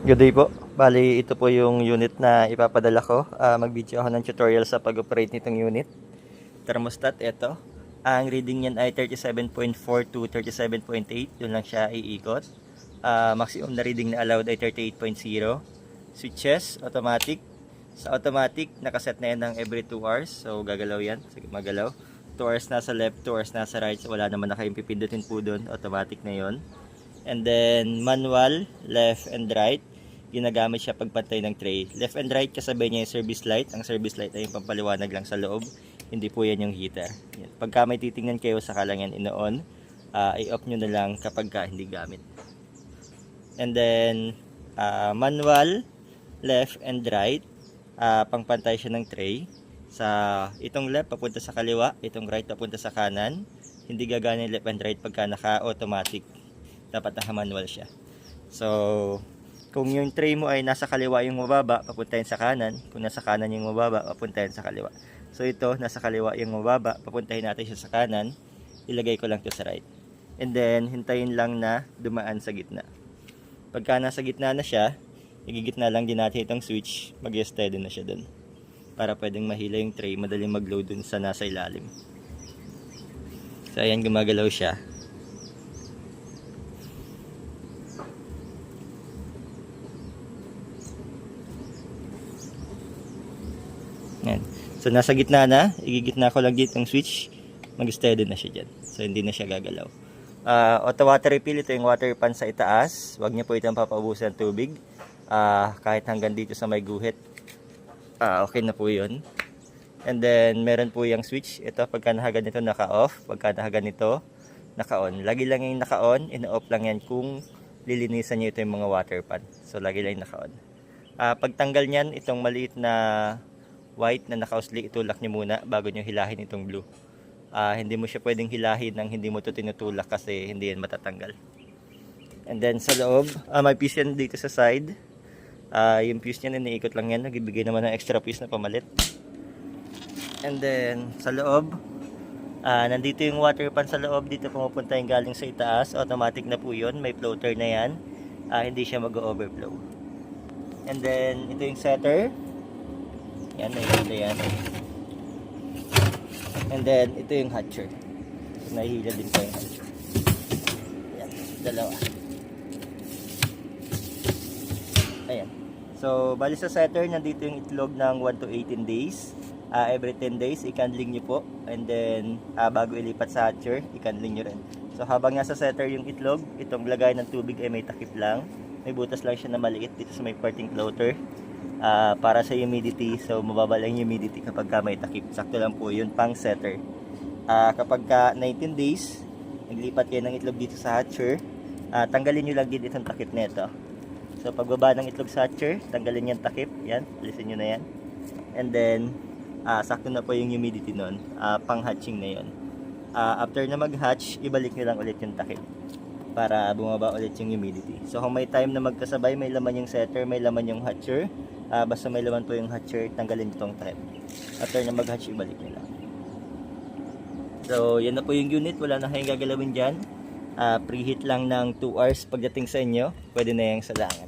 Good day po. Bali, ito po yung unit na ipapadala ko. Mag-video ako ng tutorial sa pag-operate nitong unit. Thermostat, ito. Ang reading niyan ay 37.4 to 37.8. Doon lang siya iikot. Maximum na reading na allowed ay 38.0. Switches, automatic. Sa automatic, nakaset na yan ng every 2 hours. So, gagalaw yan. Sige, magalaw. 2 hours nasa left, 2 hours nasa right. So, wala naman na kayong pipindutin po doon. Automatic na yon. And then, manual, left and right. Ginagamit siya pagpantay ng tray. Left and right kasabay niya yung service light. Ang service light ay yung pampaliwanag lang sa loob. Hindi po yan yung heater. Yan. Pagka may titingnan kayo, saka lang yan ino-on. I-off nyo na lang kapag hindi gamit. And then, manual, left and right. Pangpantay siya ng tray. Sa itong left papunta sa kaliwa, itong right papunta sa kanan. Hindi gagana yung left and right pagka naka-automatic. Dapat naka-manual siya. So, kung yung tray mo ay nasa kaliwa yung mababa, papuntahin sa kanan. Kung nasa kanan yung mababa, papuntahin sa kaliwa. So ito, nasa kaliwa yung mababa, papuntahin natin siya sa kanan. Ilagay ko lang to sa right. And then, hintayin lang na dumaan sa gitna. Pagka nasa gitna na siya, igigitna lang din natin itong switch. Mag-steady na siya dun. Para pwedeng mahila yung tray, madaling mag-load dun sa nasa ilalim. So ayan, gumagalaw siya. Yan. So nasa gitna na, igigitna ko lang dito ang switch, mag-steady na siya dyan. So hindi na siya gagalaw. Auto water refill, ito yung water pan sa itaas. Huwag niyo po itong papaubusan ng tubig. Kahit hanggang dito sa may guhit, okay na po yun. And then meron po yung switch. Ito pagka nahagan nito naka-off, pagka nahagan nito naka-on. Lagi lang yung naka-on, ina-off lang yan kung lilinisan niyo ito yung mga water pan. So lagi lang yung naka-on. Pagtanggal niyan, itong maliit na white na naka-usli, itulak nyo muna bago nyo hilahin itong blue. Hindi mo siya pwedeng hilahin nang hindi mo ito tinutulak kasi hindi yan matatanggal. And then sa loob, may fuse yan dito sa side. Yung fuse niya, iniikot lang yan. Nagbibigay naman ng extra fuse na pamalit. And then sa loob, nandito yung water pan sa loob. Dito pumupunta yung galing sa itaas. Automatic na po yun. May floater na yan. Hindi siya mag-overflow. And then ito yung setter. Yan, nahihila yan. And then, ito yung hatcher. So, nahihila din pa yung hatcher. Yan, dalawa. Ayan. So, bali sa setter, nandito yung itlog ng 1 to 18 days. Every 10 days, i-candling nyo po. And then, bago ilipat sa hatcher, i-candling nyo rin. So, habang nasa setter yung itlog, itong lagay ng tubig ay may takip lang. May butas lang siya na maliit dito sa may parting floater. Para sa humidity, so mababa lang yung humidity kapag may takip. Sakto lang po yun, pang setter. Kapag 19 days, naglipat kayo ng itlog dito sa hatcher, tanggalin nyo lang din itong takip nito. So pagbaba ng itlog sa hatcher, tanggalin yung takip, yan, alisin nyo na yan. And then, sakto na po yung humidity nun, pang hatching na yun. After na mag-hatch, ibalik nyo lang ulit yung takip para bumaba ulit yung humidity. So kung may time na magkasabay, may laman yung setter, may laman yung hatcher, basta may laman po yung hatcher, tanggalin itong takip. After na mag-hatch, ibalik nila. So yan na po yung unit, wala na kayong gagalawin dyan. Preheat lang ng 2 hours pagdating sa inyo, pwede na yung salangan.